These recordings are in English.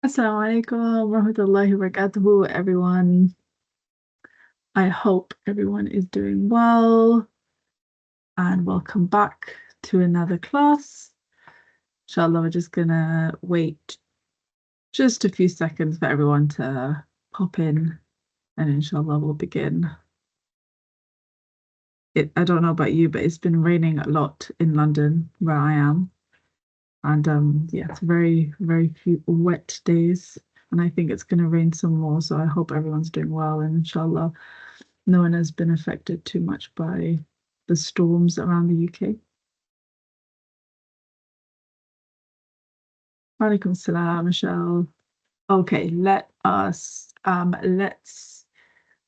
Assalamu alaikum wa rahmatullahi wa barakatuhu, everyone. I hope everyone is doing well and welcome back to another class. Inshallah, we're just gonna wait just a few seconds for everyone to pop in and inshallah we'll begin. I don't know about you, but it's been raining a lot in London where I am. And yeah, it's very few wet days. And I think it's gonna rain some more. So I hope everyone's doing well and inshallah no one has been affected too much by the storms around the UK. Walaikum salam, Michelle. Okay, let's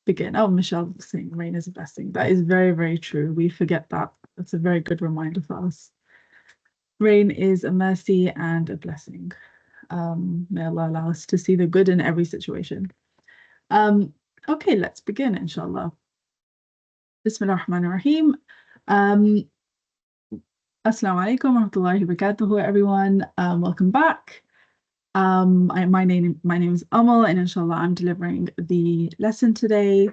begin. Oh, Michelle was saying rain is a blessing. That is very true. We forget that. That's a very good reminder for us. Rain is a mercy and a blessing. May Allah allow us to see the good in every situation. Okay, let's begin, inshallah. Bismillah ar-Rahman ar-Rahim. Assalamu alaikum wa rahmatullahi wa barakatuhu, everyone. Welcome back. My name is Amal, and inshallah, I'm delivering the lesson today.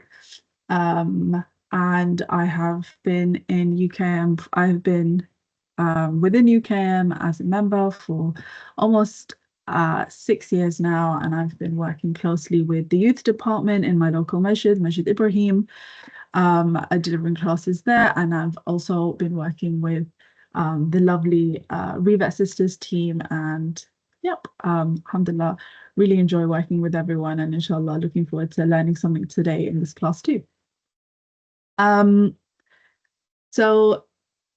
And I have been in UKM. I've been within UKM as a member for almost 6 years now, and I've been working closely with the youth department in my local masjid, Masjid Ibrahim, delivering classes there, and I've also been working with the lovely Revet Sisters team, and yep, alhamdulillah, really enjoy working with everyone, and inshallah looking forward to learning something today in this class too. So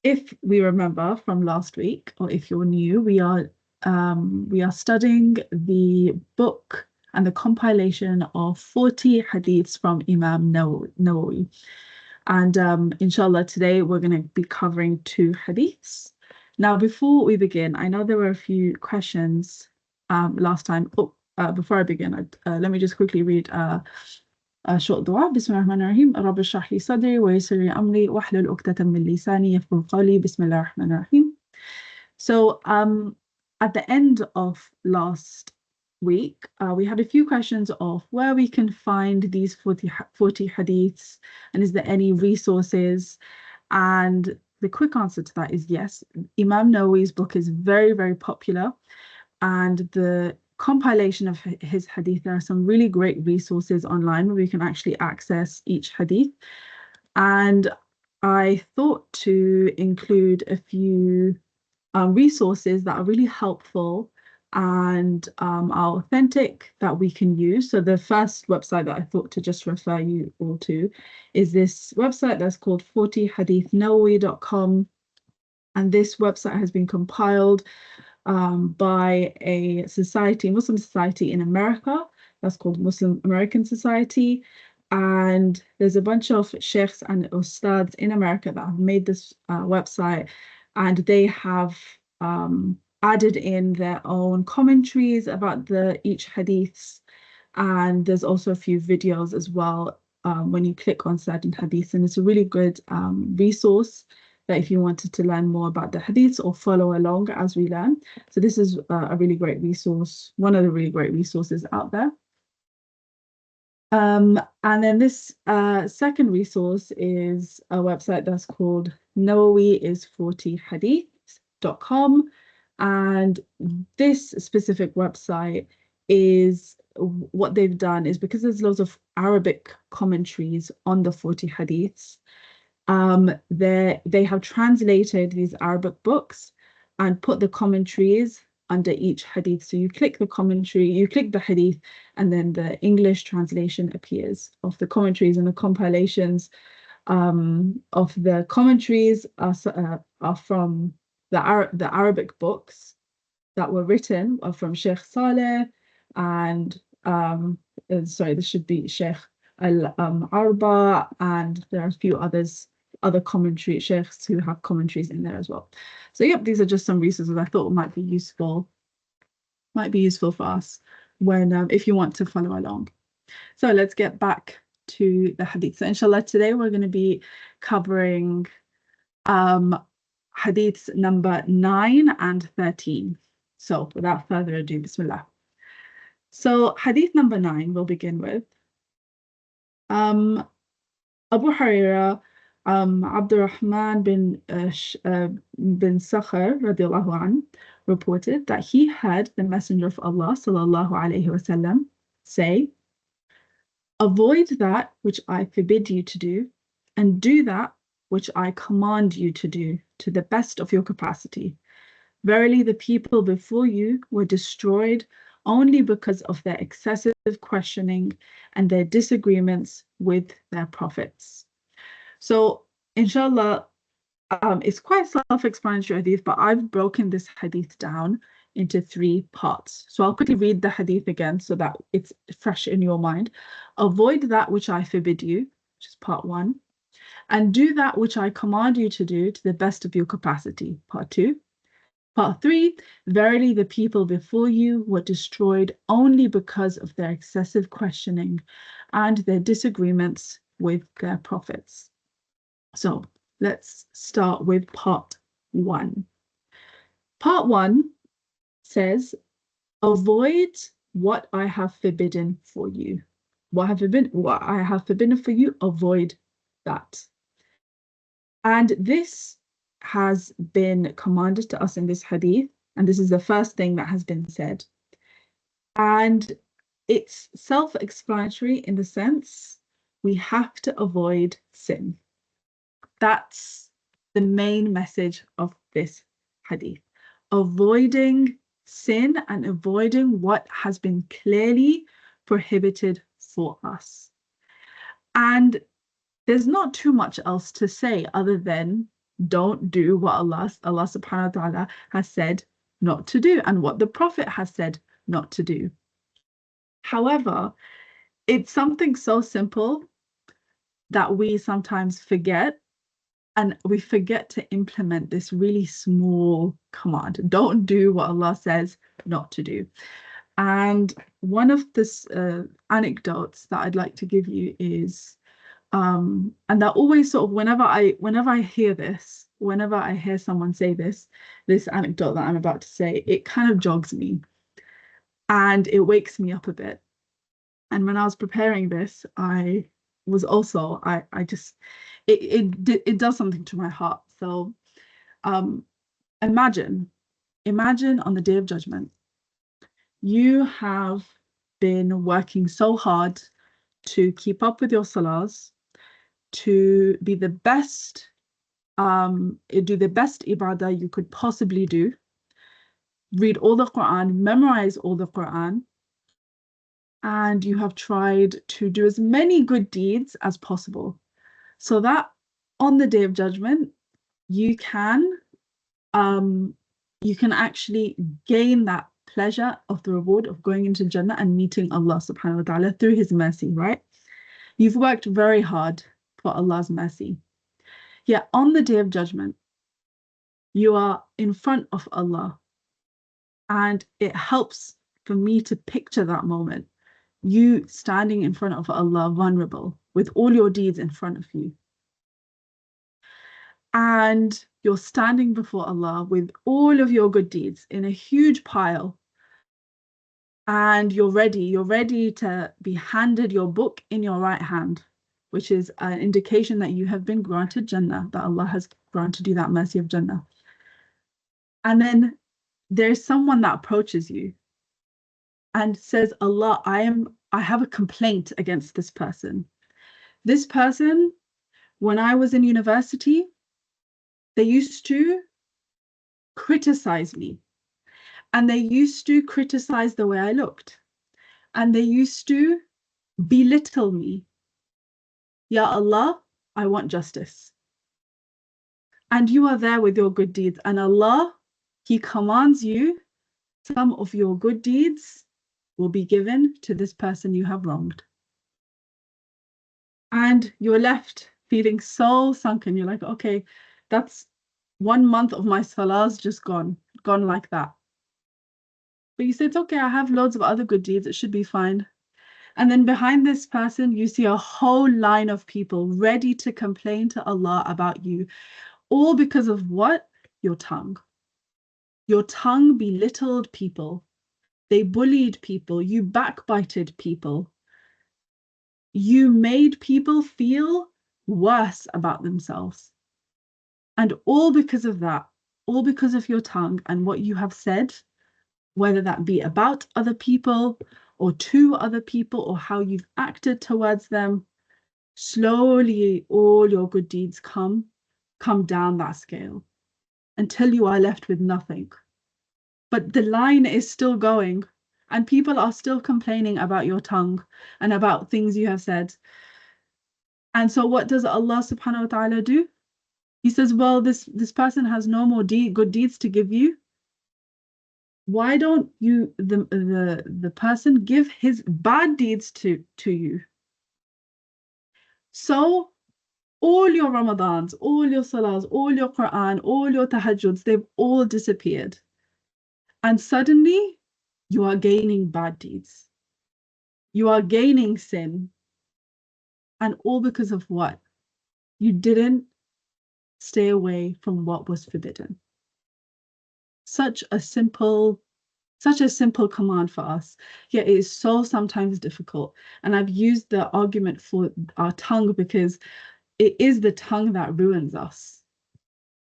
if we remember from last week, or if you're new, we are studying the book and the compilation of 40 hadiths from Imam Nawawi. And inshallah, today we're going to be covering 2 hadiths. Now, before we begin, I know there were a few questions last time. Before I begin, let me just quickly read a short dua. Bismillah ar-Rahman ar-Rahim. Rabbi shrah li sadri wa yassir li amri wahlul 'uqdatan min lisani yafqahu qawli. Bismillah ar-Rahman ar-Rahim. So at the end of last week, we had a few questions of where we can find these 40 hadiths, and is there any resources? And the quick answer to that is yes. Imam Nawawi's book is very popular, and the compilation of his hadith, there are some really great resources online where we can actually access each hadith. And I thought to include a few resources that are really helpful and are authentic that we can use. So the first website that I thought to just refer you all to is this website that's called 40hadithnawawi.com. And this website has been compiled by a Muslim society in America that's called Muslim American Society. And there's a bunch of sheikhs and ustads in America that have made this website, and they have added in their own commentaries about each hadiths. And there's also a few videos as well when you click on certain hadiths, and it's a really good resource that if you wanted to learn more about the hadiths or follow along as we learn. So this is a really great resource, one of the really great resources out there. And then this second resource is a website that's called nawawiis40hadith.com. And this specific website is, what they've done is, because there's loads of Arabic commentaries on the 40 hadiths, they have translated these Arabic books and put the commentaries under each hadith. So you click the commentary, you click the hadith, and then the English translation appears of the commentaries, and the compilations of the commentaries are from the Arabic books that were written from Sheikh Saleh, and sorry, this should be Sheikh Al-Arba, and there are a few other commentary sheikhs who have commentaries in there as well. So yep, these are just some resources I thought might be useful for us when if you want to follow along. So let's get back to the hadith. So inshallah, today we're going to be covering hadiths number 9 and 13. So without further ado, bismillah. So hadith number 9 we'll begin with. Abu Huraira, Abdurrahman bin Sakhar radiallahu an, reported that he heard the Messenger of Allah sallallahu alaihi wasallam say, "Avoid that which I forbid you to do, and do that which I command you to do to the best of your capacity. Verily, the people before you were destroyed only because of their excessive questioning and their disagreements with their prophets." So, inshallah, it's quite self-explanatory hadith, but I've broken this hadith down into 3 parts. So I'll quickly read the hadith again so that it's fresh in your mind. Avoid that which I forbid you, which is part 1, and do that which I command you to do to the best of your capacity, part 2. Part 3, verily the people before you were destroyed only because of their excessive questioning and their disagreements with their prophets. So let's start with part 1. Part 1 says, avoid what I have forbidden for you. What I have forbidden for you, avoid that. And this has been commanded to us in this hadith, and this is the first thing that has been said. And it's self-explanatory in the sense we have to avoid sin. That's the main message of this hadith. Avoiding sin and avoiding what has been clearly prohibited for us. And there's not too much else to say other than don't do what Allah subhanahu wa ta'ala has said not to do and what the Prophet has said not to do. However, it's something so simple that we sometimes forget, and we forget to implement this really small command. Don't do what Allah says not to do. And one of the anecdotes that I'd like to give you is, and that always sort of, whenever I hear this, whenever I hear someone say this anecdote that I'm about to say, it kind of jogs me and it wakes me up a bit. And when I was preparing this, I was also, I just, it does something to my heart. So imagine on the Day of Judgment, you have been working so hard to keep up with your salahs, to be the best, do the best ibadah you could possibly do, read all the Quran, memorize all the Quran, and you have tried to do as many good deeds as possible, so that on the Day of Judgment, you can actually gain that pleasure of the reward of going into Jannah and meeting Allah subhanahu wa ta'ala through his mercy, right? You've worked very hard for Allah's mercy. Yet on the Day of Judgment, you are in front of Allah, and it helps for me to picture that moment. You standing in front of Allah, vulnerable, with all your deeds in front of you. And you're standing before Allah with all of your good deeds in a huge pile. And you're ready to be handed your book in your right hand, which is an indication that you have been granted Jannah, that Allah has granted you that mercy of Jannah. And then there's someone that approaches you and says, Allah, I have a complaint against this person. This person, when I was in university, they used to criticize me, and they used to criticize the way I looked, and they used to belittle me. Ya Allah, I want justice. And you are there with your good deeds, and Allah, he commands you, some of your good deeds will be given to this person you have wronged. And you're left feeling so sunken. You're like, okay, that's 1 month of my salahs just gone like that. But you say, it's okay, I have loads of other good deeds, it should be fine. And then behind this person, you see a whole line of people ready to complain to Allah about you, all because of what? Your tongue. Your tongue belittled people. they bullied people, you backbited people, you made people feel worse about themselves. And all because of that, all because of your tongue and what you have said, whether that be about other people or to other people or how you've acted towards them, slowly all your good deeds come down that scale until you are left with nothing. But the line is still going, and people are still complaining about your tongue and about things you have said. And so what does Allah subhanahu wa ta'ala do? He says, well, this person has no more good deeds to give you. Why don't you, the person, give his bad deeds to you? So all your Ramadans, all your Salahs, all your Quran, all your Tahajjuds, they've all disappeared. And suddenly you are gaining bad deeds. You are gaining sin. And all because of what? You didn't stay away from what was forbidden. Such a simple command for us, yet it is so sometimes difficult. And I've used the argument for our tongue because it is the tongue that ruins us.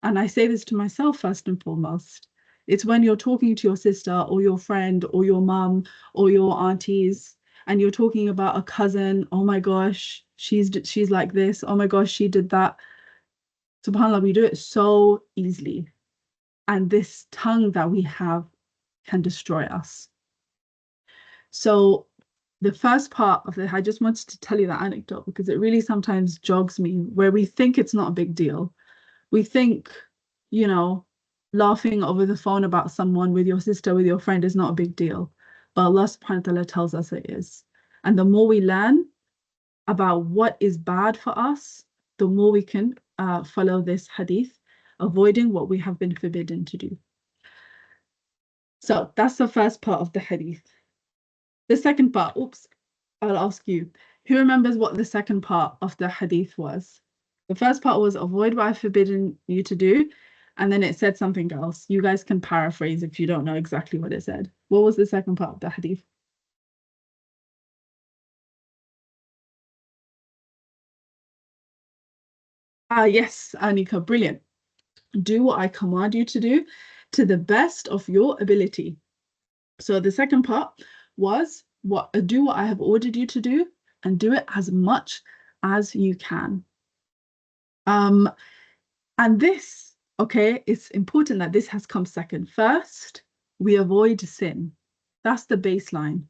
And I say this to myself first and foremost. It's when you're talking to your sister or your friend or your mum or your aunties and you're talking about a cousin. Oh my gosh, she's like this. Oh my gosh, she did that. SubhanAllah, we do it so easily. And this tongue that we have can destroy us. So the first part of it, I just wanted to tell you that anecdote because it really sometimes jogs me, where we think it's not a big deal. We think, laughing over the phone about someone with your sister, with your friend is not a big deal. But Allah subhanahu wa ta'ala tells us it is. And the more we learn about what is bad for us, the more we can follow this hadith, avoiding what we have been forbidden to do. So that's the first part of the hadith. The second part, I'll ask you, who remembers what the second part of the hadith was? The first part was avoid what I've forbidden you to do, and then it said something else. You guys can paraphrase if you don't know exactly what it said. What was the second part of the hadith? Yes, Anika, brilliant. Do what I command you to do to the best of your ability. So the second part was do what I have ordered you to do and do it as much as you can. And this, okay, it's important that this has come second. First, we avoid sin. That's the baseline.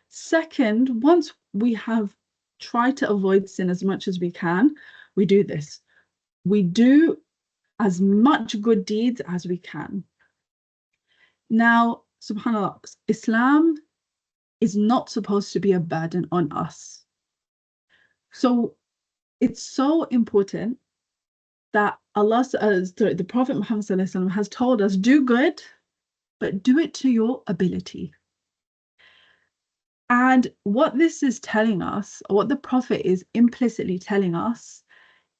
Second, once we have tried to avoid sin as much as we can, we do this. We do as much good deeds as we can. Now, subhanAllah, Islam is not supposed to be a burden on us. So it's so important that the Prophet Muhammad ﷺ has told us, do good, but do it to your ability. And what this is telling us, or what the Prophet is implicitly telling us,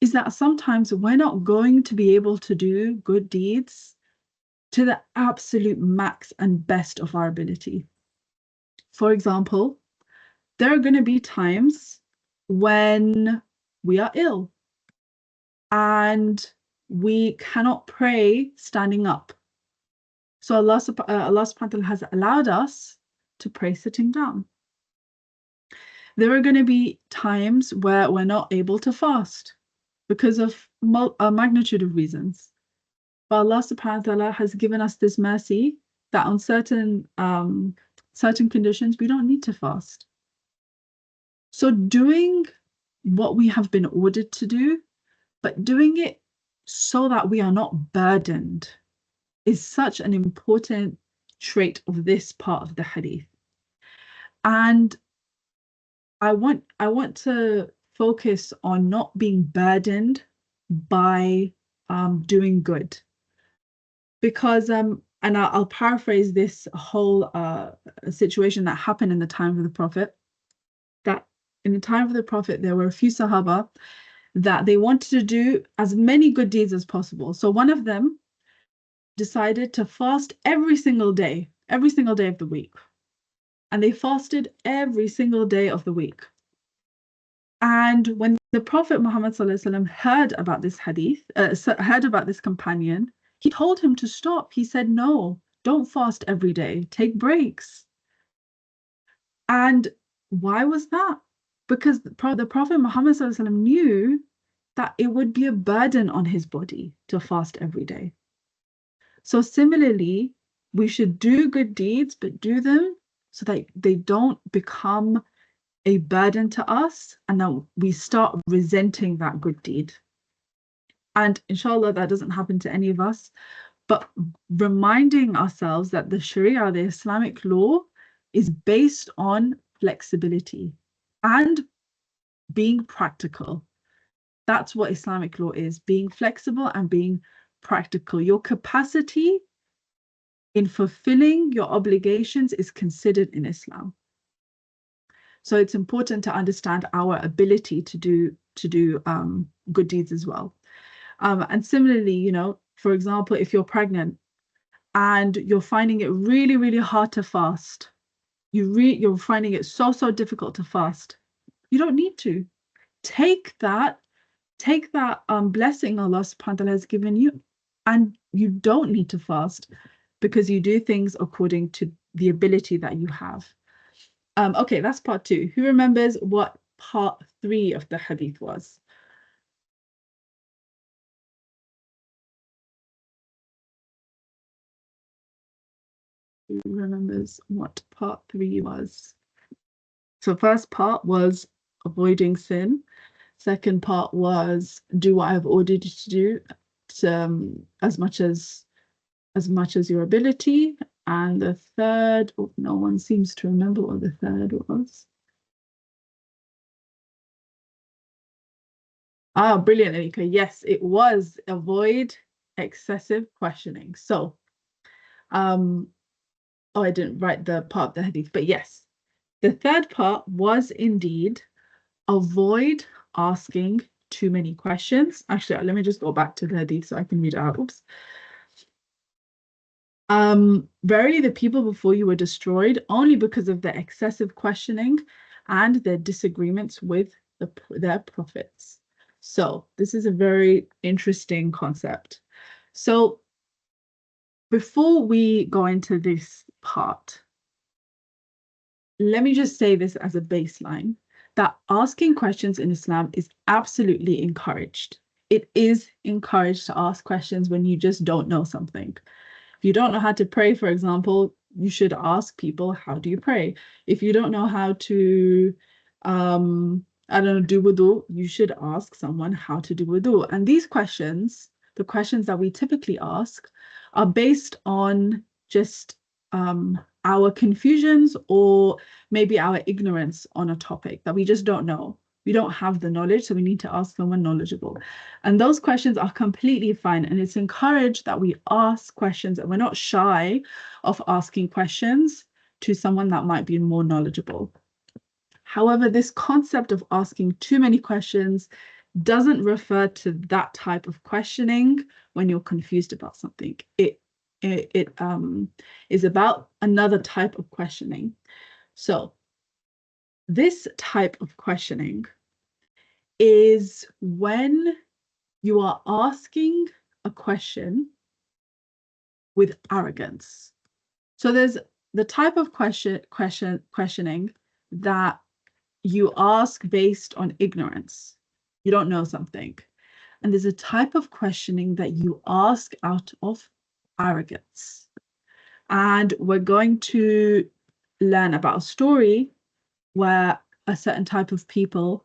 is that sometimes we're not going to be able to do good deeds to the absolute max and best of our ability. For example, there are going to be times when we are ill and we cannot pray standing up. So Allah subhanahu wa ta'ala has allowed us to pray sitting down. There are going to be times where we're not able to fast because of a magnitude of reasons. But Allah subhanahu wa ta'ala has given us this mercy that on certain conditions, we don't need to fast. So doing what we have been ordered to do, but doing it so that we are not burdened, is such an important trait of this part of the hadith. And I want to focus on not being burdened by doing good. Because and I'll paraphrase this whole situation that happened in the time of the Prophet, that in the time of the Prophet, there were a few Sahaba that they wanted to do as many good deeds as possible. So one of them decided to fast every single day of the week. and they fasted every single day of the week. And when the Prophet Muhammad ﷺ heard about this hadith, heard about this companion, he told him to stop. He said, no, don't fast every day, take breaks. And why was that? Because the Prophet Muhammad ﷺ knew that it would be a burden on his body to fast every day. So similarly, we should do good deeds, but do them so that they don't become a burden to us and that we start resenting that good deed. And inshallah, that doesn't happen to any of us. But reminding ourselves that the Sharia, the Islamic law, is based on flexibility and being practical. That's what Islamic law is, being flexible and being practical. Your capacity in fulfilling your obligations is considered in Islam. So it's important to understand our ability to do good deeds as well. And similarly, you know, for example, if you're pregnant and you're finding it really, really hard to fast, you're finding it so difficult to fast, you don't need to. Take that blessing Allah subhanahu wa ta'ala has given you, and you don't need to fast because you do things according to the ability that you have. Okay, that's part 2. Who remembers what part 3 of the hadith was? Who remembers what part 3 was? So first part was avoiding sin. Second part was do what I've ordered you to do as much as your ability. And the third, no one seems to remember what the third was. Ah, brilliant, Anika. Yes, it was avoid excessive questioning. So, oh, I didn't write the part of the hadith, but yes, the third part was indeed avoid asking too many questions. Actually, let me just go back to the hadith so I can read it out. Oops. Verily the people before you were destroyed only because of their excessive questioning and their disagreements with their prophets. So this is a very interesting concept. So before we go into this part, let me just say this as a baseline, that asking questions in Islam is absolutely encouraged. It is encouraged to ask questions when you just don't know something. If you don't know how to pray, for example, you should ask people, how do you pray? If you don't know how to, I don't know, do wudu, you should ask someone how to do wudu. And these questions, the questions that we typically ask, are based on just our confusions or maybe our ignorance on a topic that we just don't know. We don't have the knowledge, so we need to ask someone knowledgeable. And those questions are completely fine. And it's encouraged that we ask questions and we're not shy of asking questions to someone that might be more knowledgeable. However, this concept of asking too many questions doesn't refer to that type of questioning when you're confused about something. It is about another type of questioning. So this type of questioning is when you are asking a question with arrogance. So there's the type of questioning that you ask based on ignorance. You don't know something. And there's a type of questioning that you ask out of arrogance. And we're going to learn about a story where a certain type of people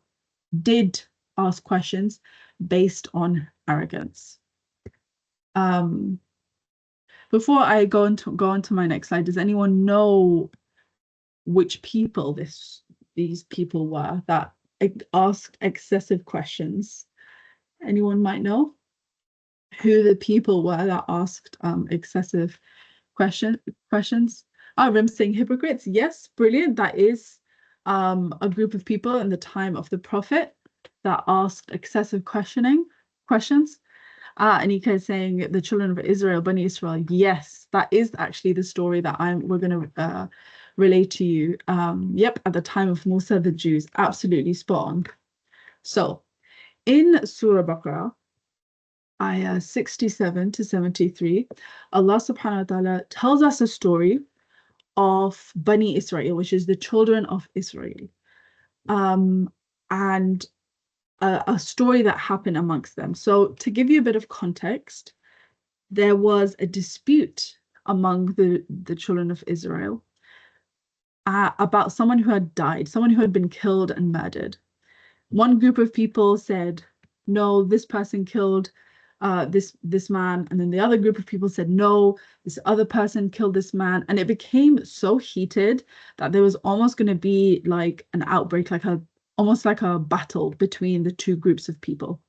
did ask questions based on arrogance. Before I go on to my next slide, does anyone know which people these people were that asked excessive questions? Anyone might know who the people were that asked excessive questions? Rim saying hypocrites. Yes, brilliant. That is a group of people in the time of the Prophet that asked excessive questions. Anika is saying the children of Israel, Bani Israel. Yes, that is actually the story that we're going to relate to you. Yep, at the time of Musa, the Jews, absolutely spot on. So in Surah Baqarah, ayah 67 to 73, Allah subhanahu wa ta'ala tells us a story of Bani Israel, which is the children of Israel. And a story that happened amongst them. So to give you a bit of context, there was a dispute among the children of Israel about someone who had died, someone who had been killed and murdered. One group of people said, no, this person killed this man. And then the other group of people said, no, this other person killed this man. And it became so heated that there was almost going to be like an outbreak, almost like a battle between the two groups of people.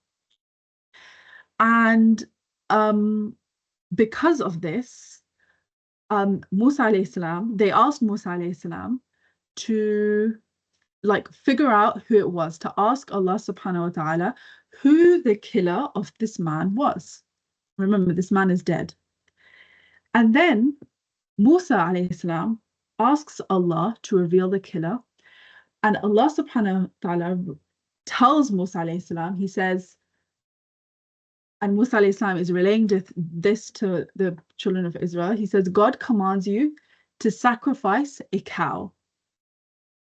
And because of this, Musa alayhi salam, they asked Musa alayhi salam to like figure out who it was, to ask Allah subhanahu wa ta'ala who the killer of this man was. Remember, this man is dead. And then Musa alayhi salam asks Allah to reveal the killer. And Allah subhanahu wa ta'ala tells Musa alayhi salam, he says, and Musa alayhi salam is relaying this to the children of Israel. He says, God commands you to sacrifice a cow.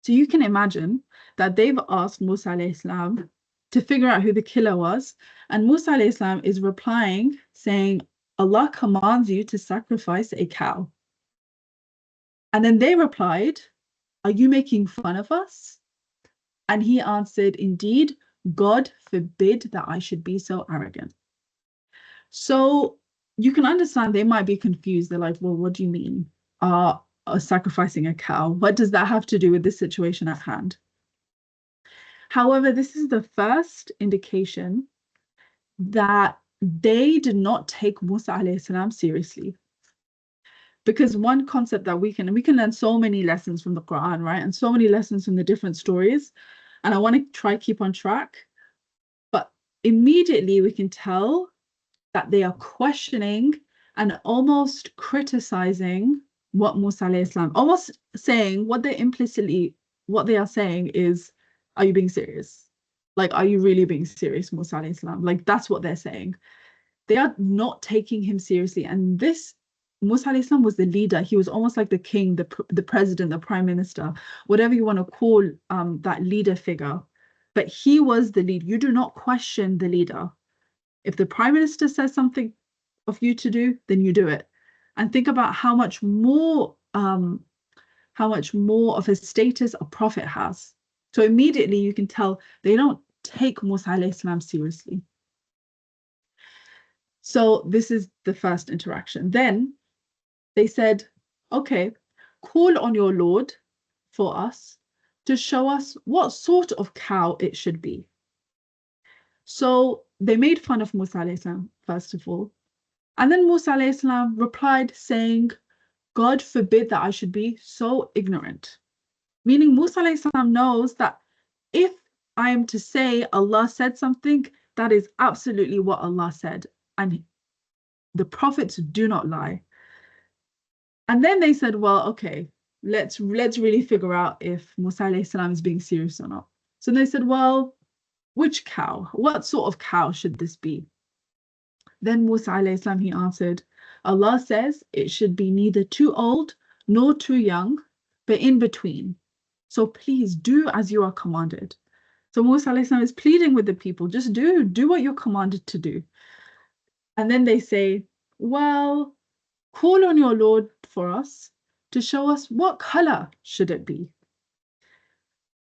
So you can imagine that they've asked Musa alayhi salam to figure out who the killer was. And Musa alayhi salam is replying, saying, Allah commands you to sacrifice a cow. And then they replied, are you making fun of us? And he answered, indeed, God forbid that I should be so arrogant. So you can understand they might be confused. They're like, well, what do you mean? Sacrificing a cow? What does that have to do with the situation at hand? However, this is the first indication that they did not take Musa alayhi salam seriously. Because one concept that we can learn so many lessons from the Quran, right? And so many lessons from the different stories. And I want to try keep on track. But immediately we can tell that they are questioning and almost criticizing what Musa alayhi salam, almost saying what they are saying is, are you being serious? Like, are you really being serious, Musa alayhi salam? Like, that's what they're saying. They are not taking him seriously. And this, Musa alayhi salam was the leader. He was almost like the king, the president, the prime minister, whatever you want to call that leader figure. But he was the lead. You do not question the leader. If the prime minister says something of you to do, then you do it. And think about how much more of a status a prophet has. So immediately you can tell they don't take Musa alayhi salam seriously. So this is the first interaction. Then they said, okay, call on your Lord for us to show us what sort of cow it should be. So they made fun of Musa alayhi salam, first of all. And then Musa alayhi salam replied saying, God forbid that I should be so ignorant. Meaning Musa alayhi salam knows that if I am to say Allah said something, that is absolutely what Allah said. And the prophets do not lie. And then they said, well, okay, let's really figure out if Musa alayhi salam is being serious or not. So they said, well, which cow? What sort of cow should this be? Then Musa alayhi salam, he answered, Allah says it should be neither too old nor too young, but in between. So please do as you are commanded. So Musa alayhi salam is pleading with the people, just do what you're commanded to do. And then they say, well, call on your Lord for us to show us what color should it be.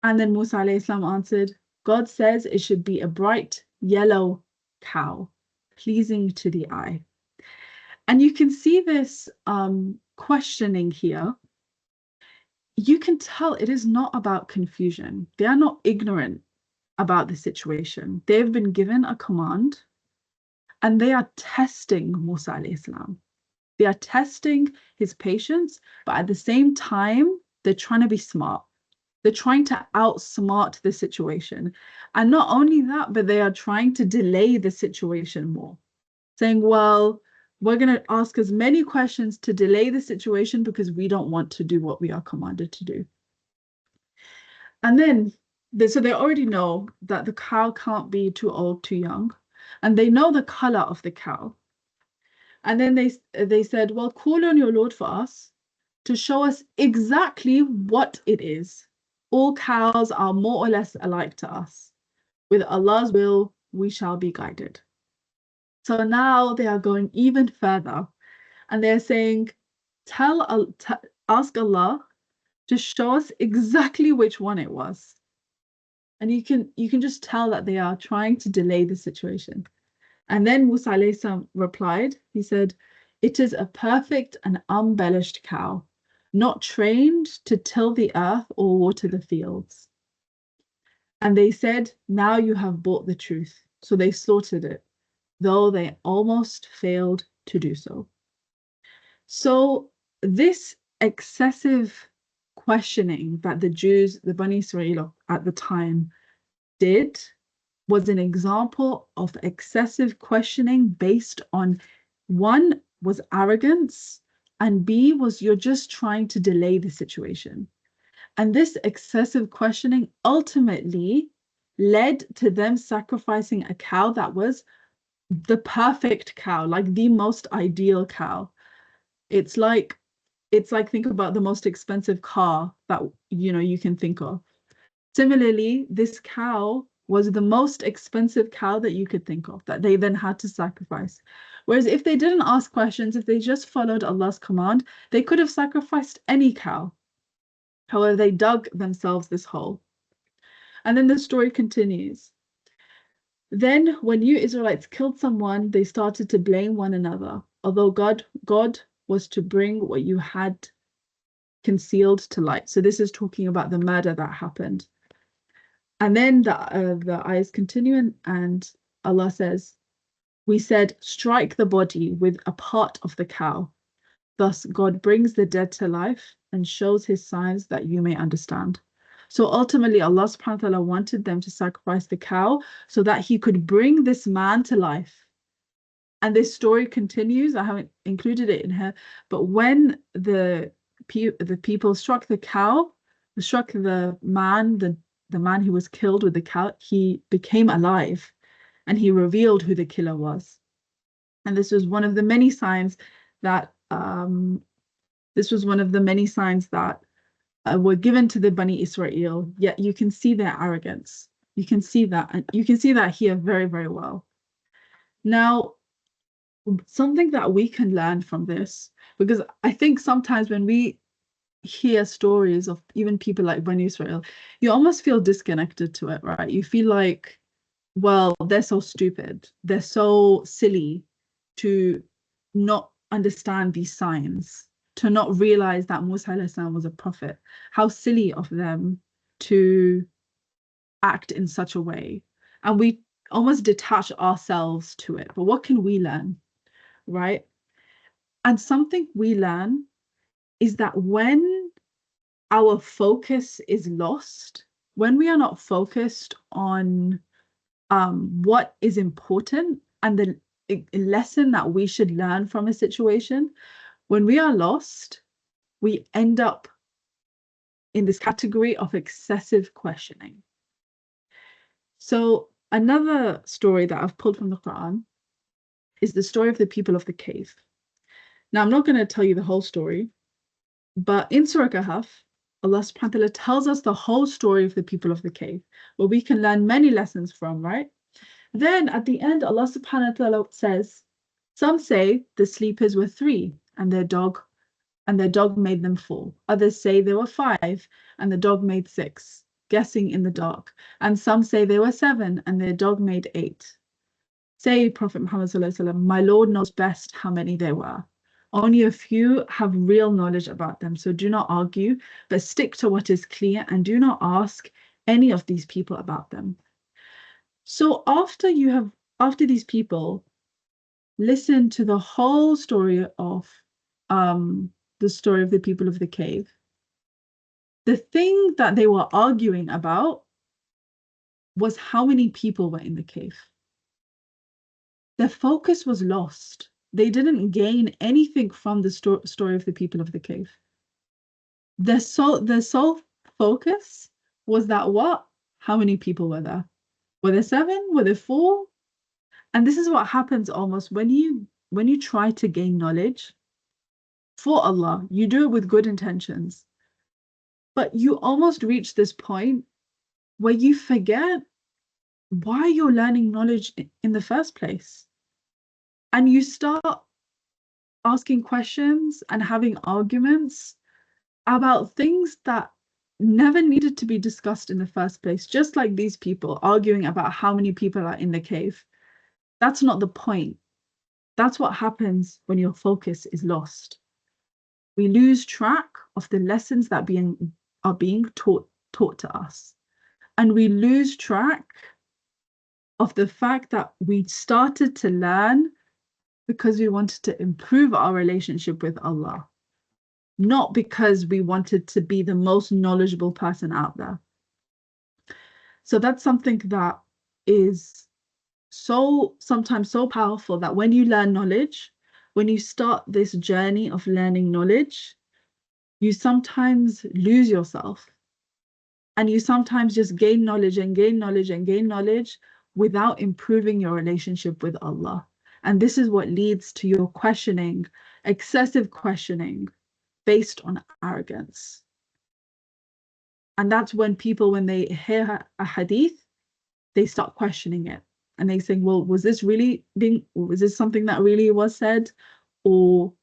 And then Musa alayhi salam answered, God says it should be a bright yellow cow, pleasing to the eye. And you can see this questioning here. You can tell it is not about confusion. They are not ignorant about the situation. They've been given a command and they are testing Musa alayhi salam. They are testing his patience, but at the same time, they're trying to be smart. They're trying to outsmart the situation. And not only that, but they are trying to delay the situation more. Saying, well, we're going to ask as many questions to delay the situation because we don't want to do what we are commanded to do. And then, so they already know that the cow can't be too old, too young. And they know the color of the cow. And then they said, well, call on your Lord for us to show us exactly what it is. All cows are more or less alike to us. With Allah's will, we shall be guided. So now they are going even further, and they're saying, ask Allah to show us exactly which one it was. And you can just tell that they are trying to delay the situation. And then Musa alayhi salam replied, he said, it is a perfect and unbellished cow, not trained to till the earth or water the fields. And they said, now you have bought the truth. So they slaughtered it, though they almost failed to do so. So this excessive questioning that the Jews, the Bani Israel at the time did, was an example of excessive questioning based on, one, was arrogance, and B, was you're just trying to delay the situation. And this excessive questioning ultimately led to them sacrificing a cow that was the perfect cow, like the most ideal cow. It's like think about the most expensive car that you can think of. Similarly, this cow was the most expensive cow that you could think of, that they then had to sacrifice. Whereas if they didn't ask questions, if they just followed Allah's command, they could have sacrificed any cow. However, they dug themselves this hole. And then the story continues. Then when you Israelites killed someone, they started to blame one another, although God was to bring what you had concealed to light. So this is talking about the murder that happened. And then the ayahs continue, and Allah says, we said, strike the body with a part of the cow. Thus God brings the dead to life and shows his signs that you may understand. So ultimately, Allah subhanahu wa ta'ala wanted them to sacrifice the cow so that he could bring this man to life. And this story continues. I haven't included it in here, but when the people struck the cow, struck the man who was killed with the cow, he became alive and he revealed who the killer was. And this was one of the many signs that were given to the Bani Israel. Yet you can see their arrogance. You can see that, and you can see that here very, very well. Now, something that we can learn from this, because I think sometimes when we hear stories of even people like Bani Israel, you almost feel disconnected to it, right? You feel like, well, they're so stupid. They're so silly to not understand these signs, to not realize that Musa alayhi salam was a prophet. How silly of them to act in such a way. And we almost detach ourselves to it. But what can we learn, right? And something we learn is that when our focus is lost, when we are not focused on what is important and the lesson that we should learn from a situation, when we are lost, we end up in this category of excessive questioning. So another story that I've pulled from the Quran is the story of the people of the cave. Now, I'm not going to tell you the whole story, but in Surah Kahf, Allah subhanahu wa ta'ala tells us the whole story of the people of the cave, where we can learn many lessons from, right? Then at the end, Allah subhanahu wa ta'ala says, some say the sleepers were 3 and their dog made them 4. Others say there were 5 and the dog made 6, guessing in the dark. And some say there were 7 and their dog made 8. Say, Prophet Muhammad sallallahu alaihi wasallam, my Lord knows best how many there were. Only a few have real knowledge about them, so do not argue, but stick to what is clear and do not ask any of these people about them. So after these people listen to the whole story of the story of the people of the cave, the thing that they were arguing about was how many people were in the cave. Their focus was lost. They didn't gain anything from the story of the people of the cave. Their sole focus was that what? How many people were there? Were there 7? Were there 4? And this is what happens almost when you try to gain knowledge for Allah. You do it with good intentions, but you almost reach this point where you forget why you're learning knowledge in the first place. And you start asking questions and having arguments about things that never needed to be discussed in the first place, just like these people arguing about how many people are in the cave. That's not the point. That's what happens when your focus is lost. We lose track of the lessons that are being taught to us. And we lose track of the fact that we started to learn because we wanted to improve our relationship with Allah, not because we wanted to be the most knowledgeable person out there. So that's something that is sometimes so powerful, that when you learn knowledge, when you start this journey of learning knowledge, you sometimes lose yourself, and you sometimes just gain knowledge and gain knowledge and gain knowledge without improving your relationship with Allah. And this is what leads to your questioning, excessive questioning based on arrogance. And that's when people, when they hear a hadith, they start questioning it. And they say, well, was this something that really was said? Or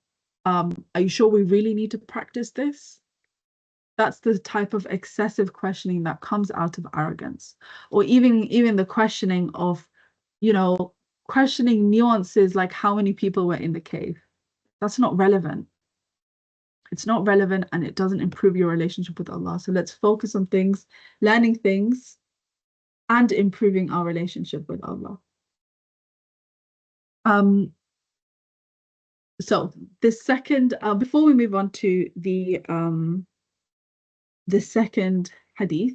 are you sure we really need to practice this? That's the type of excessive questioning that comes out of arrogance. Or even the questioning of, questioning nuances like how many people were in the cave. That's not relevant. It's not relevant, and it doesn't improve your relationship with Allah. So let's focus on things, learning things, and improving our relationship with Allah. So the second, before we move on to the second hadith,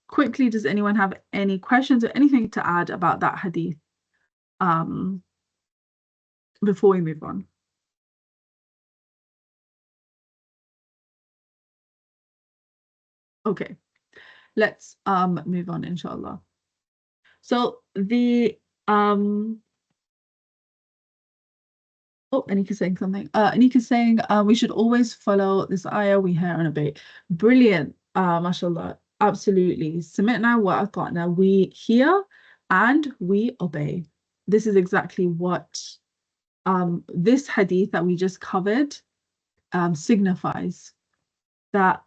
quickly, does anyone have any questions or anything to add about that hadith before we move on? Okay, let's move on, inshallah. So the Anika's saying something. Anika's saying we should always follow this ayah, we hear and obey. Brilliant, mashallah. Absolutely. Samitna wa ata'na. We hear and we obey. This is exactly what this hadith that we just covered signifies. That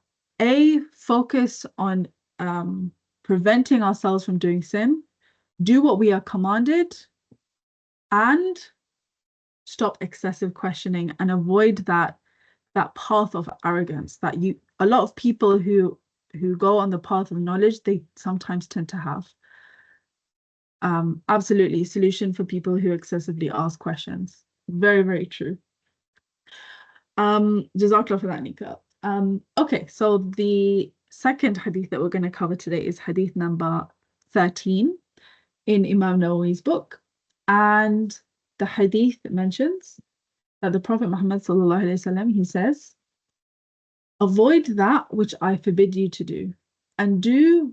focus on preventing ourselves from doing sin, do what we are commanded, and stop excessive questioning and avoid that path of arrogance that a lot of people who go on the path of knowledge, they sometimes tend to have. Absolutely, solution for people who excessively ask questions. Very, very true. Jazakallah for that, Nika. Okay, so the second hadith that we're going to cover today is hadith number 13 in Imam Nawawi's book, and the hadith mentions that the Prophet Muhammad sallallahu alaihi wasallam, he says, avoid that which I forbid you to do, and do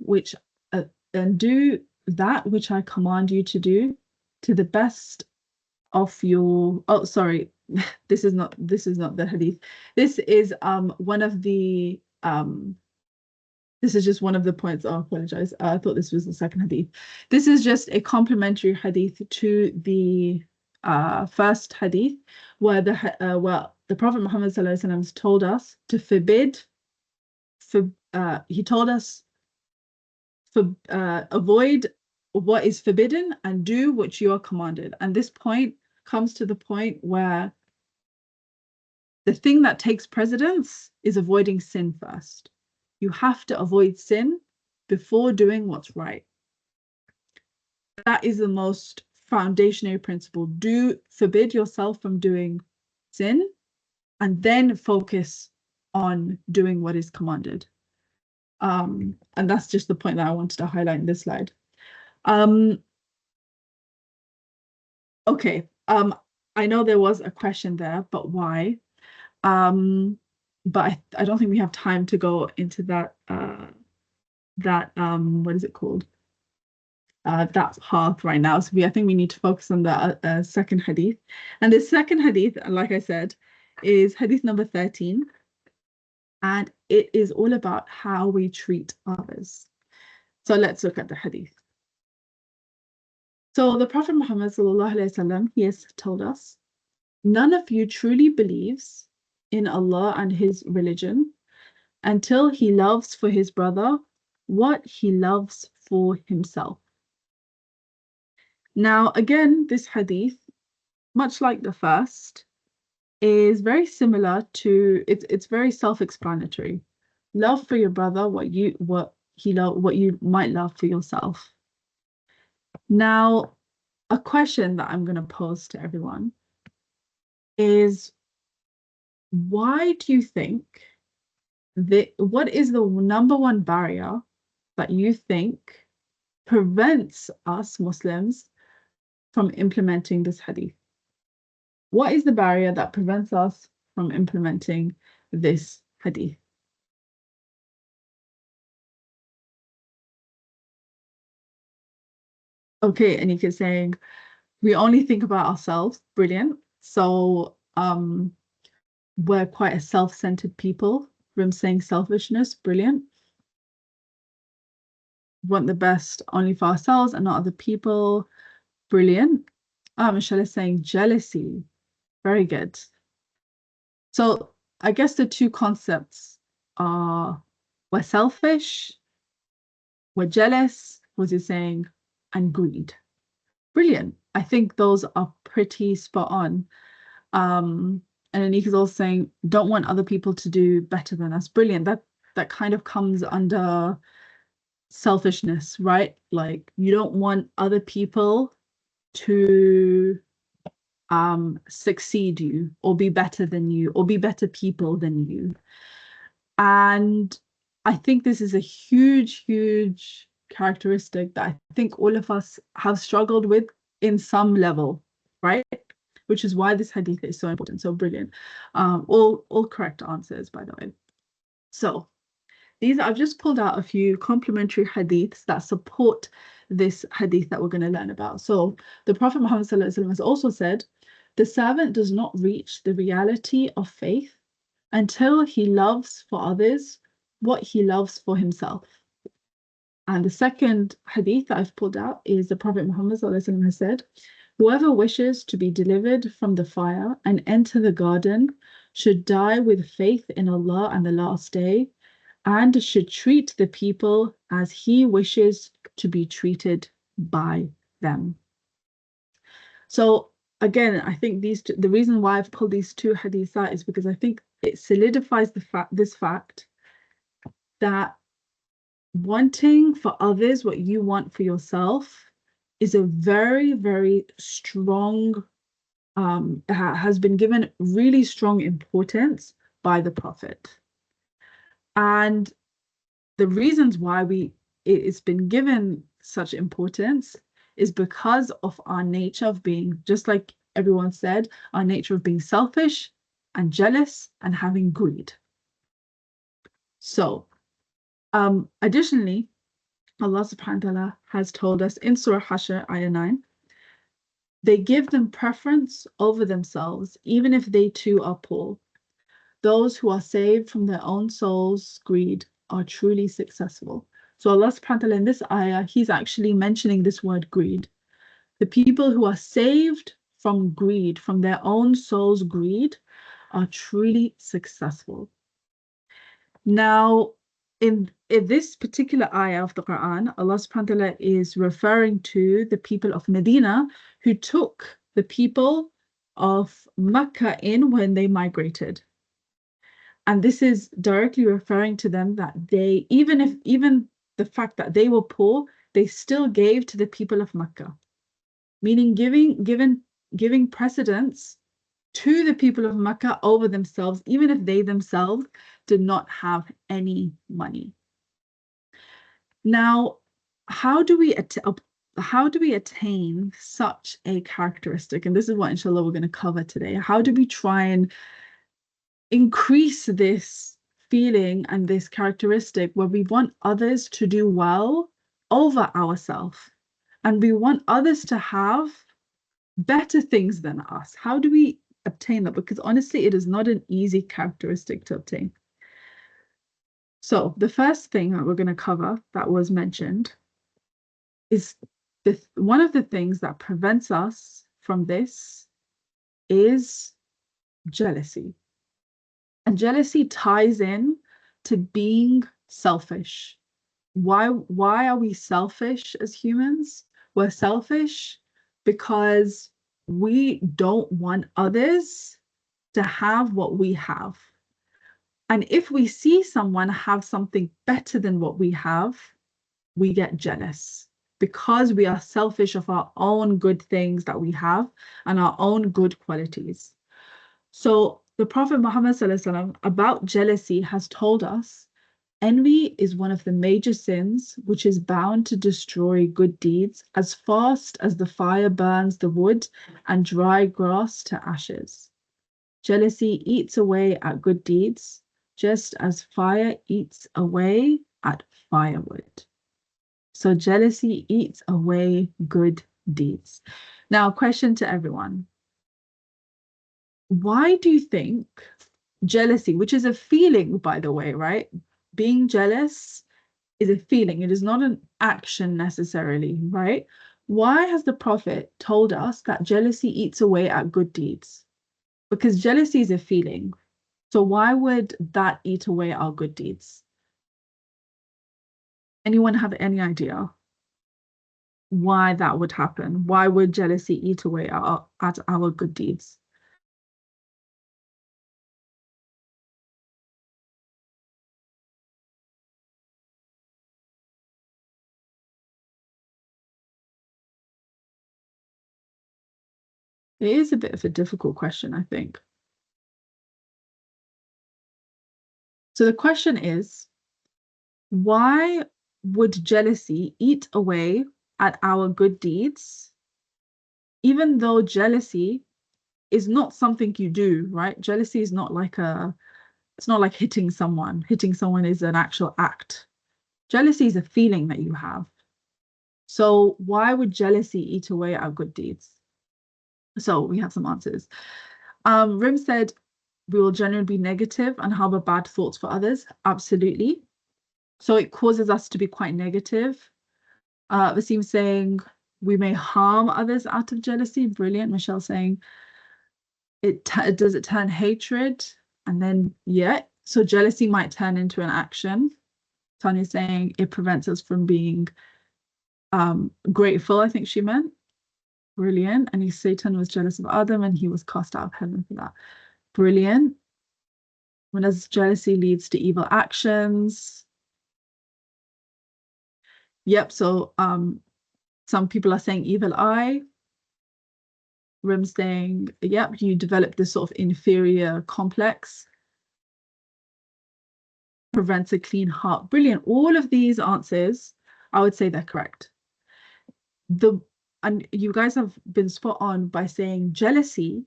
that which I command you to do, to the best of your. Oh, sorry, this is not the hadith. This is one of the this is just one of the points. I apologize. I thought this was the second hadith. This is just a complementary hadith to the first hadith, where the Prophet Muhammad sallallahu alaihi wasallam told us to forbid. He told us avoid what is forbidden and do what you are commanded. And this point comes to the point where the thing that takes precedence is avoiding sin first. You have to avoid sin before doing what's right. That is the most foundational principle. Forbid yourself from doing sin, and then focus on doing what is commanded. And that's just the point that I wanted to highlight in this slide. Okay. I know there was a question there, but why? But I don't think we have time to go into that what is it called? That path right now. So I think we need to focus on the second hadith. And the second hadith, like I said, is hadith number 13. And it is all about how we treat others. So let's look at the hadith. So the Prophet Muhammad sallallahu alaihi wasallam, he has told us, none of you truly believes in Allah and his religion until he loves for his brother what he loves for himself. Now, again, this hadith, much like the first, is very similar to it's very self-explanatory. Love for your brother what you might love for yourself. Now, a question that I'm going to pose to everyone is, why do you think what is the number one barrier that you think prevents us Muslims from implementing this hadith? What is the barrier that prevents us from implementing this hadith? Okay, Anika saying, we only think about ourselves. Brilliant. So we're quite a self-centered people. Rim saying selfishness. Brilliant. Want the best only for ourselves and not other people. Brilliant. Michelle is saying jealousy. Very good. So I guess the two concepts are we're selfish, we're jealous, was he saying, and greed. Brilliant. I think those are pretty spot on. And Anika's also saying, don't want other people to do better than us. Brilliant. That kind of comes under selfishness, right? Like you don't want other people to succeed you or be better than you or be better people than you. And I think this is a huge, huge characteristic that I think all of us have struggled with in some level, right? Which is why this hadith is so important, so brilliant. All correct answers, by the way. So I've just pulled out a few complementary hadiths that support this hadith that we're going to learn about. So the Prophet Muhammad ﷺ has also said, the servant does not reach the reality of faith until he loves for others what he loves for himself. And the second hadith that I've pulled out is the Prophet Muhammad ﷺ has said, whoever wishes to be delivered from the fire and enter the garden should die with faith in Allah and the last day, and should treat the people as he wishes to be treated by them. So again, I think the reason why I've pulled these two hadiths out is because I think it solidifies this fact that wanting for others what you want for yourself is a very, very strong, has been given really strong importance by the Prophet. And the reasons why it's been given such importance is because of our nature of being, just like everyone said, our nature of being selfish and jealous and having greed. So, additionally, Allah subhanahu wa ta'ala has told us in Surah Hashr, ayah 9, they give them preference over themselves, even if they too are poor. Those who are saved from their own souls' greed are truly successful. So Allah subhanahu wa ta'ala in this ayah, he's actually mentioning this word greed. The people who are saved from greed, from their own soul's greed, are truly successful. Now, in this particular ayah of the Quran, Allah subhanahu wa ta'ala is referring to the people of Medina who took the people of Mecca in when they migrated. And this is directly referring to them that they, even the fact that they were poor, they still gave to the people of Mecca, meaning giving precedence to the people of Mecca over themselves, even if they themselves did not have any money. Now, how do we how do we attain such a characteristic? And this is what, inshallah, we're going to cover today. How do we try and increase this feeling and this characteristic where we want others to do well over ourselves, and we want others to have better things than us? How do we obtain that? Because honestly, it is not an easy characteristic to obtain. So the first thing that we're going to cover that was mentioned is one of the things that prevents us from this is jealousy. And jealousy ties in to being selfish. Why are we selfish as humans? We're selfish because we don't want others to have what we have. And if we see someone have something better than what we have, we get jealous because we are selfish of our own good things that we have and our own good qualities. So the Prophet Muhammad ﷺ about jealousy has told us, envy is one of the major sins which is bound to destroy good deeds as fast as the fire burns the wood and dry grass to ashes. Jealousy eats away at good deeds, just as fire eats away at firewood. So jealousy eats away good deeds. Now, question to everyone. Why do you think jealousy, which is a feeling, by the way, right? Being jealous is a feeling. It is not an action necessarily, right? Why has the Prophet told us that jealousy eats away at good deeds? Because jealousy is a feeling. So why would that eat away our good deeds? Anyone have any idea why that would happen? Why would jealousy eat away at our good deeds? It is a bit of a difficult question, I think. So the question is, why would jealousy eat away at our good deeds, even though jealousy is not something you do, right? Jealousy is not like it's not like hitting someone. Hitting someone is an actual act. Jealousy is a feeling that you have. So why would jealousy eat away at good deeds? So we have some answers. Rim said, we will generally be negative and harbor bad thoughts for others. Absolutely. So it causes us to be quite negative. Vasim saying, we may harm others out of jealousy. Brilliant. Michelle saying, does it turn hatred? And then, yeah. So jealousy might turn into an action. Tanya saying it prevents us from being grateful, I think she meant. Brilliant. And Satan was jealous of Adam and he was cast out of heaven for that. Brilliant. Whereas jealousy leads to evil actions. Yep. So some people are saying evil eye. Rim saying, yep, you develop this sort of inferior complex. Prevents a clean heart. Brilliant. All of these answers, I would say they're correct. And you guys have been spot on by saying jealousy,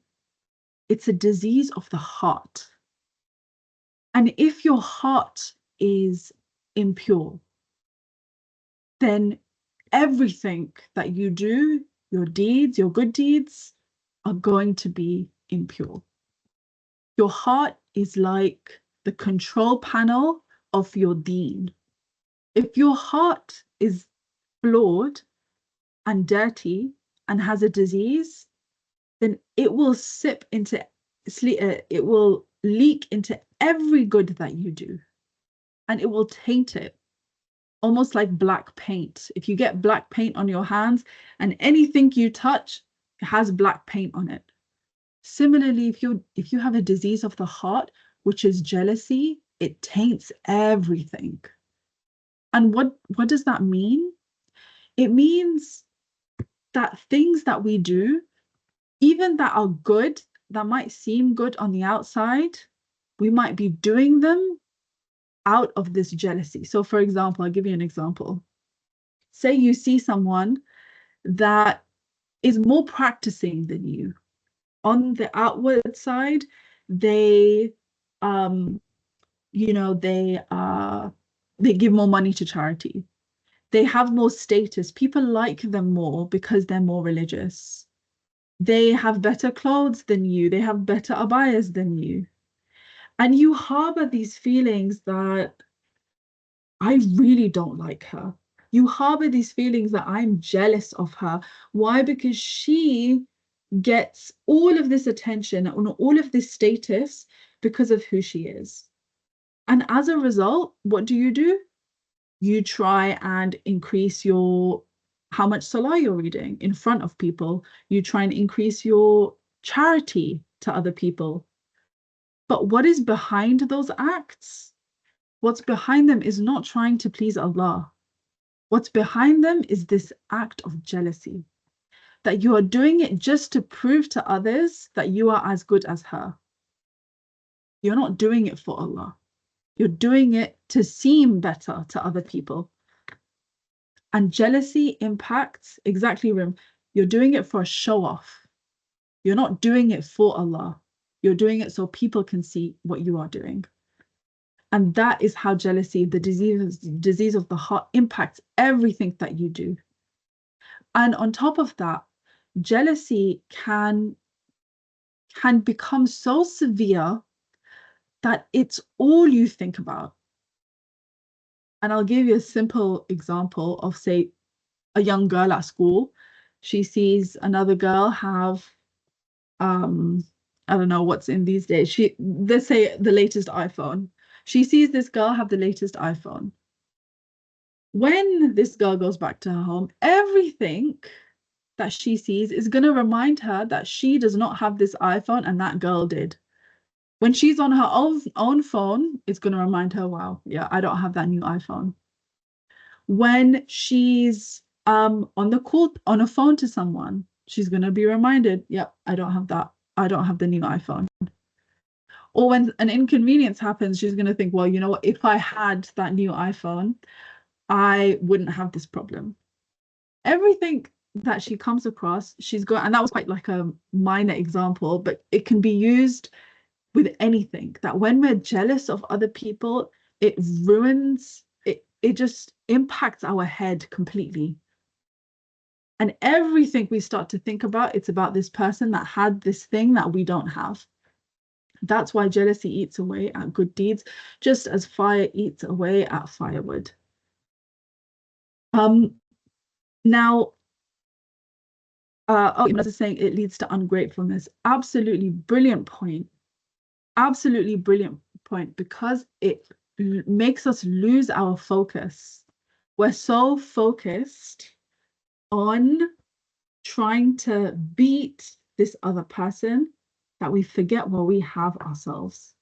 it's a disease of the heart. And if your heart is impure, then everything that you do, your deeds, your good deeds, are going to be impure. Your heart is like the control panel of your deen. If your heart is flawed and dirty and has a disease, then it will it will leak into every good that you do, and it will taint it, almost like black paint. If you get black paint on your hands and anything you touch has black paint on it. Similarly, if you have a disease of the heart, which is jealousy, it taints everything. And what does that mean? It means that things that we do, even that are good, that might seem good on the outside, we might be doing them out of this jealousy. So for example, I'll give you an example. Say you see someone that is more practicing than you. On the outward side, they you know, they give more money to charity. They have more status. People like them more because they're more religious. They have better clothes than you. They have better abayas than you. And you harbor these feelings that I really don't like her. You harbor these feelings that I'm jealous of her. Why? Because she gets all of this attention and all of this status because of who she is. And as a result, what do? You try and increase your how much salah you're reading in front of people. You try and increase your charity to other people. But what is behind those acts? What's behind them is not trying to please Allah. What's behind them is this act of jealousy, that you are doing it just to prove to others that you are as good as her. You're not doing it for Allah. You're doing it to seem better to other people. And jealousy impacts exactly, Rim. You're doing it for a show off. You're not doing it for Allah. You're doing it so people can see what you are doing. And that is how jealousy, the disease of the heart, impacts everything that you do. And on top of that, jealousy can become so severe that it's all you think about. And I'll give you a simple example of, say, a young girl at school. She sees another girl have, I don't know what's in these days. Let's say the latest iPhone. She sees this girl have the latest iPhone. When this girl goes back to her home, everything that she sees is going to remind her that she does not have this iPhone and that girl did. When she's on her own phone, it's going to remind her, wow, yeah, I don't have that new iPhone. When she's on a phone to someone, she's going to be reminded, yep, I don't have that. I don't have the new iPhone. Or when an inconvenience happens, she's going to think, well, you know what, if I had that new iPhone, I wouldn't have this problem. Everything that she comes across, she's got, and that was quite like a minor example, but it can be used with anything, that when we're jealous of other people, it ruins, it just impacts our head completely. And everything we start to think about, it's about this person that had this thing that we don't have. That's why jealousy eats away at good deeds, just as fire eats away at firewood. Now, I was saying it leads to ungratefulness. Absolutely brilliant point. Absolutely brilliant point, because it makes us lose our focus. We're so focused on trying to beat this other person that we forget what we have ourselves.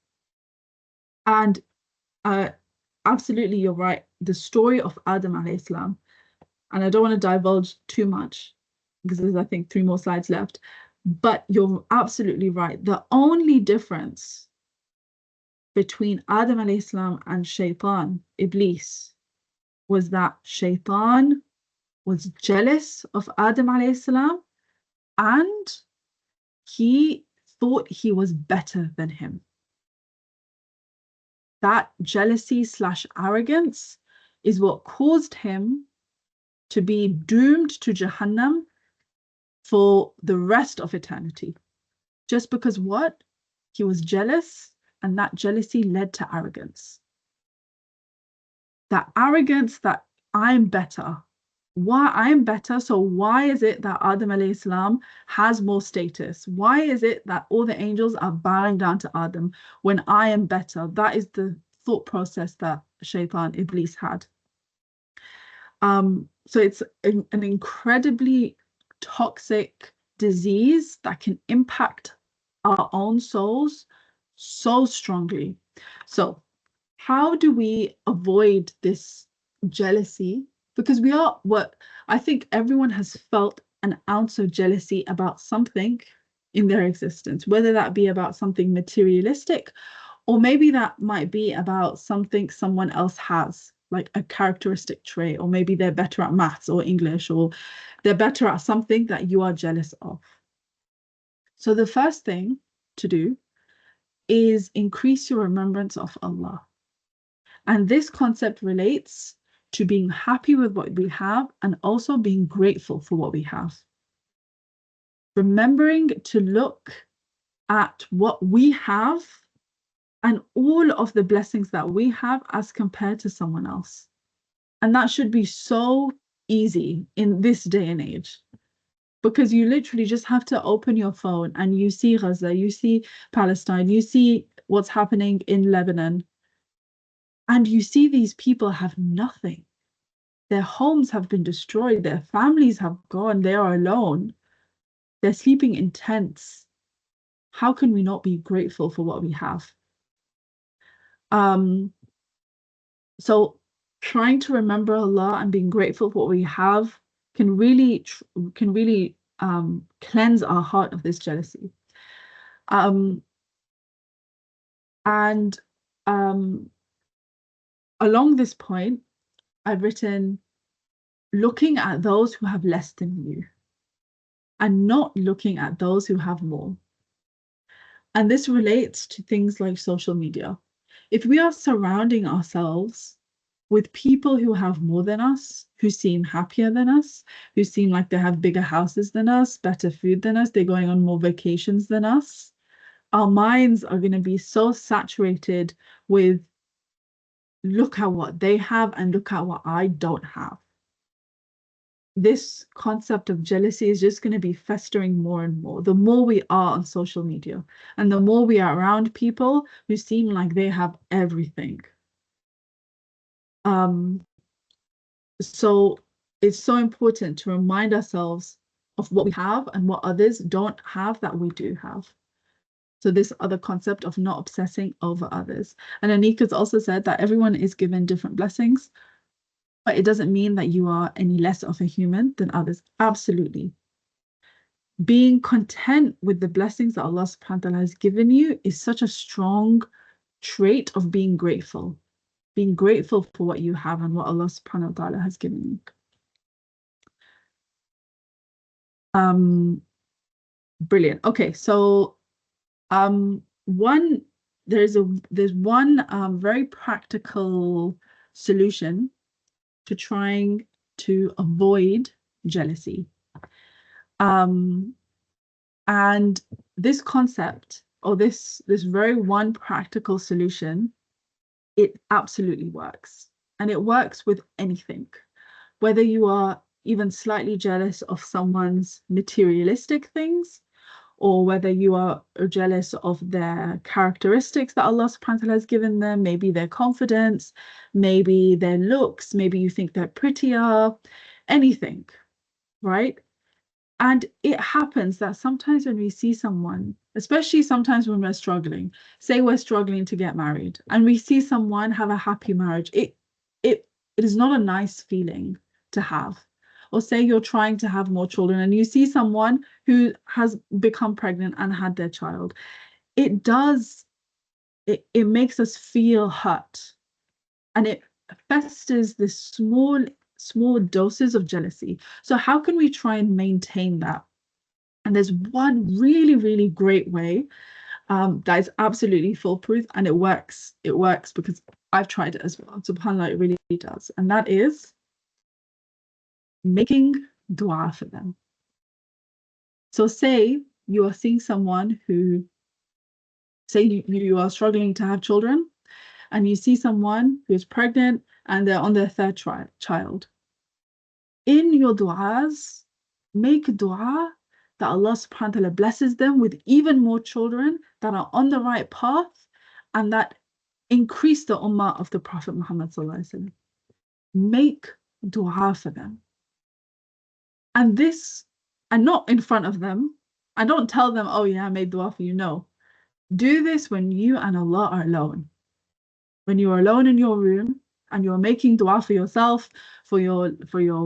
And absolutely, you're right. The story of Adam alayhi salam, and I don't want to divulge too much because there's, I think, 3 more slides left, but you're absolutely right. The only difference between Adam alayhi salam and Shaitan, Iblis, was that Shaitan was jealous of Adam alayhi salam and he thought he was better than him. That jealousy / arrogance is what caused him to be doomed to Jahannam for the rest of eternity. Just because what? He was jealous, and that jealousy led to arrogance. That arrogance that I'm better. Why I'm better? So why is it that Adam alayhi salam has more status? Why is it that all the angels are bowing down to Adam when I am better? That is the thought process that Shaitan, Iblis, had. So it's an incredibly toxic disease that can impact our own souls so strongly. So how do we avoid this jealousy? Because I think everyone has felt an ounce of jealousy about something in their existence, whether that be about something materialistic, or maybe that might be about something someone else has. like a characteristic trait, or maybe they're better at maths or English, or they're better at something that you are jealous of. So the first thing to do is increase your remembrance of Allah. And this concept relates to being happy with what we have and also being grateful for what we have. Remembering to look at what we have and all of the blessings that we have as compared to someone else. And that should be so easy in this day and age, because you literally just have to open your phone and you see Gaza, you see Palestine, you see what's happening in Lebanon, and you see these people have nothing. Their homes have been destroyed, their families have gone, they are alone, they're sleeping in tents. How can we not be grateful for what we have? So trying to remember Allah and being grateful for what we have can really cleanse our heart of this jealousy. And along this point, I've written, looking at those who have less than you and not looking at those who have more. And this relates to things like social media. If we are surrounding ourselves with people who have more than us, who seem happier than us, who seem like they have bigger houses than us, better food than us, they're going on more vacations than us, our minds are going to be so saturated with, look at what they have and look at what I don't have. This concept of jealousy is just going to be festering more and more the more we are on social media and the more we are around people who seem like they have everything. So it's so important to remind ourselves of what we have and what others don't have that we do have. So this other concept of not obsessing over others. And Anika's also said that everyone is given different blessings, but it doesn't mean that you are any less of a human than others. Absolutely. Being content with the blessings that Allah subhanahu wa ta'ala has given you is such a strong trait of being grateful for what you have and what Allah subhanahu wa ta'ala has given you. Brilliant. Okay, so there's one very practical solution to trying to avoid jealousy. And this concept, or this very one practical solution, it absolutely works. And it works with anything. Whether you are even slightly jealous of someone's materialistic things, or whether you are jealous of their characteristics that Allah subhanahu wa ta'ala has given them, maybe their confidence, maybe their looks, maybe you think they're prettier, anything, right? And it happens that sometimes when we see someone, especially sometimes when we're struggling, say we're struggling to get married, and we see someone have a happy marriage, it is not a nice feeling to have. Or say you're trying to have more children and you see someone who has become pregnant and had their child. It makes us feel hurt. And it festers this small doses of jealousy. So how can we try and maintain that? And there's one really, really great way that is absolutely foolproof, and it works. It works because I've tried it as well. SubhanAllah, it really does. And that is making dua for them. So say you are seeing someone who, say you are struggling to have children, and you see someone who is pregnant and they're on their third child. In your du'as, make dua that Allah subhanahu wa ta'ala blesses them with even more children that are on the right path and that increase the ummah of the Prophet Muhammad sallallahu alaihi wasallam. Make dua for them. And not in front of them. And don't tell them, oh yeah, I made dua for you. No. Do this when you and Allah are alone. When you are alone in your room and you're making dua for yourself, for your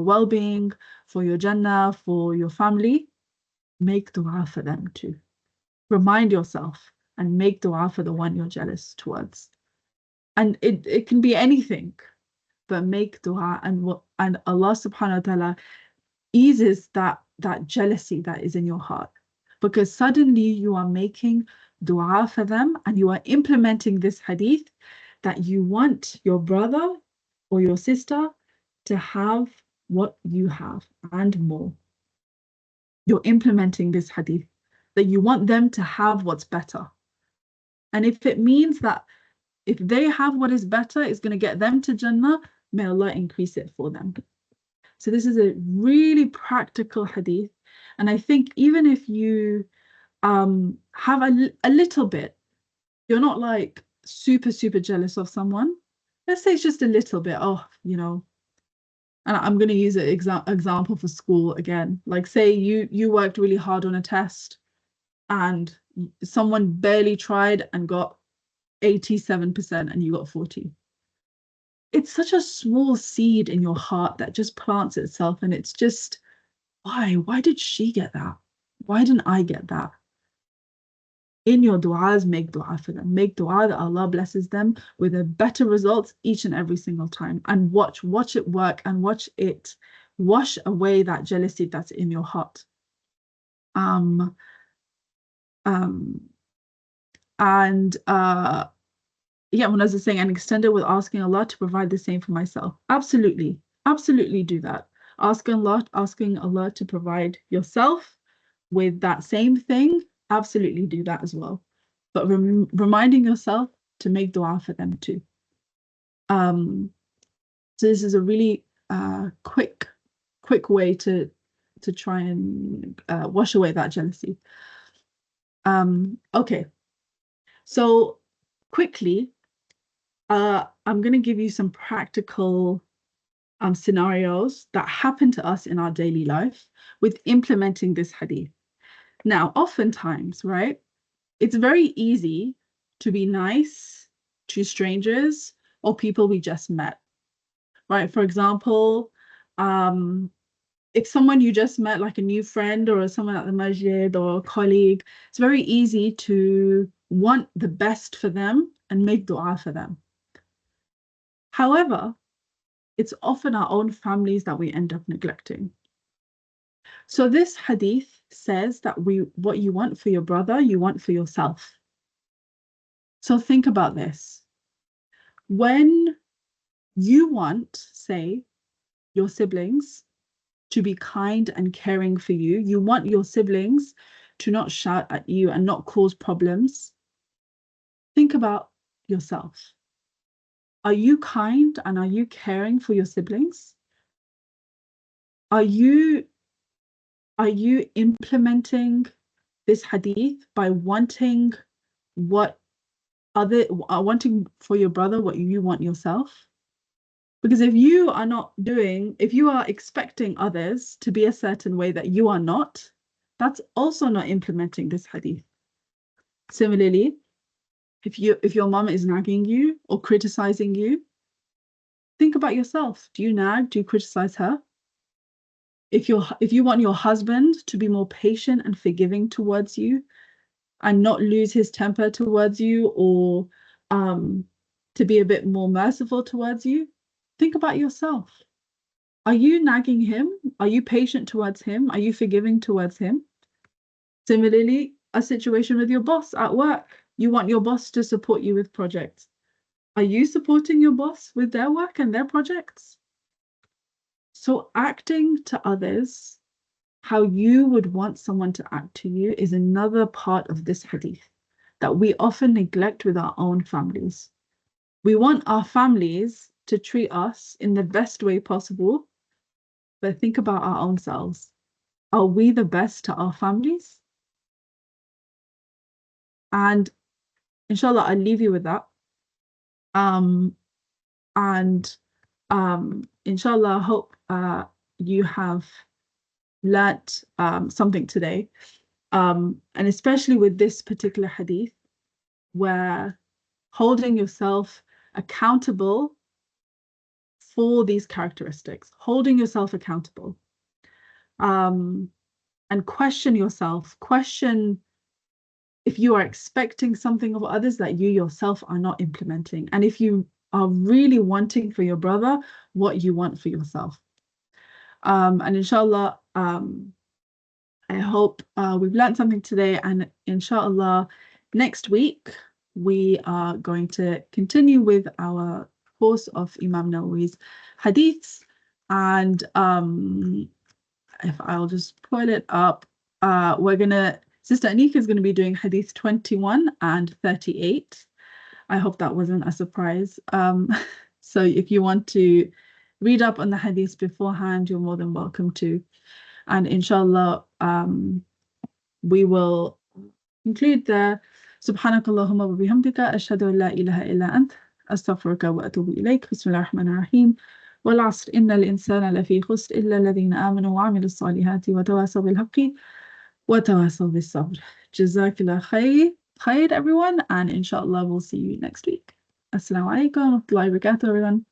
well-being, for your Jannah, for your family, make dua for them too. Remind yourself and make dua for the one you're jealous towards. And it can be anything. but make dua, and Allah subhanahu wa ta'ala eases that jealousy that is in your heart, because suddenly you are making dua for them and you are implementing this hadith that you want your brother or your sister to have what you have and more. You're implementing this hadith that you want them to have what's better. And if it means that if they have what is better, it's going to get them to Jannah, may Allah increase it for them. So this is a really practical hadith. And I think even if you have a little bit, you're not like super, super jealous of someone. Let's say it's just a little bit. Oh, and I'm going to use an example for school again. Like say you worked really hard on a test and someone barely tried and got 87% and you got 40. It's such a small seed in your heart that just plants itself, and it's just, why did she get that? Why didn't I get that? In your du'as, make du'a for them. Make du'a that Allah blesses them with a better results each and every single time. And watch it work, and watch it wash away that jealousy that's in your heart. Yeah, when I was saying, and extend it with asking Allah to provide the same for myself. Absolutely do that. Asking Allah to provide yourself with that same thing. Absolutely do that as well. But reminding yourself to make dua for them too. So this is a really quick way to try and wash away that jealousy. Okay, so quickly, I'm going to give you some practical scenarios that happen to us in our daily life with implementing this hadith. Now, oftentimes, right, it's very easy to be nice to strangers or people we just met, right? For example, if someone you just met, like a new friend or someone at the masjid or a colleague, it's very easy to want the best for them and make dua for them. However, it's often our own families that we end up neglecting. So this hadith says that what you want for your brother, you want for yourself. So think about this. When you want, say, your siblings to be kind and caring for you, you want your siblings to not shout at you and not cause problems, think about yourself. Are you kind and are you caring for your siblings? Are you implementing this hadith by wanting wanting for your brother what you want yourself? Because if you are expecting others to be a certain way that you are not, that's also not implementing this hadith. Similarly, if your mom is nagging you or criticizing you, think about yourself. Do you nag? Do you criticize her? If you want your husband to be more patient and forgiving towards you and not lose his temper towards you, or to be a bit more merciful towards you, think about yourself. Are you nagging him? Are you patient towards him? Are you forgiving towards him? Similarly, a situation with your boss at work. You want your boss to support you with projects. Are you supporting your boss with their work and their projects? So acting to others how you would want someone to act to you is another part of this hadith that we often neglect with our own families. We want our families to treat us in the best way possible, but think about our own selves. Are we the best to our families? And inshallah, I'll leave you with that. Inshallah, I hope you have learnt something today. And especially with this particular hadith, where holding yourself accountable for these characteristics, holding yourself accountable, and question yourself, question if you are expecting something of others that you yourself are not implementing. And if you are really wanting for your brother what you want for yourself. And inshallah, I hope we've learned something today, and inshallah, next week we are going to continue with our course of Imam Nawawi's hadiths. And if I'll just pull it up, Sister Anika is gonna be doing hadith 21 and 38. I hope that wasn't a surprise. So if you want to read up on the hadiths beforehand, you're more than welcome to. And inshallah, we will conclude there. سبحانك اللهم وبحمدك أشهد أن لا إله إلا أنت أستغفرك وأتوب إليك. بسم الله الرحمن الرحيم. والعصر إن الإنسان لفي خسر إلا الذين آمنوا وعملوا الصالحات وتواصوا بالحق وتواصوا بالصبر. جزاك الله خير everyone, and inshallah we'll see you next week. Assalamu alaikum wa rahmatullahi wa barakatuh everyone.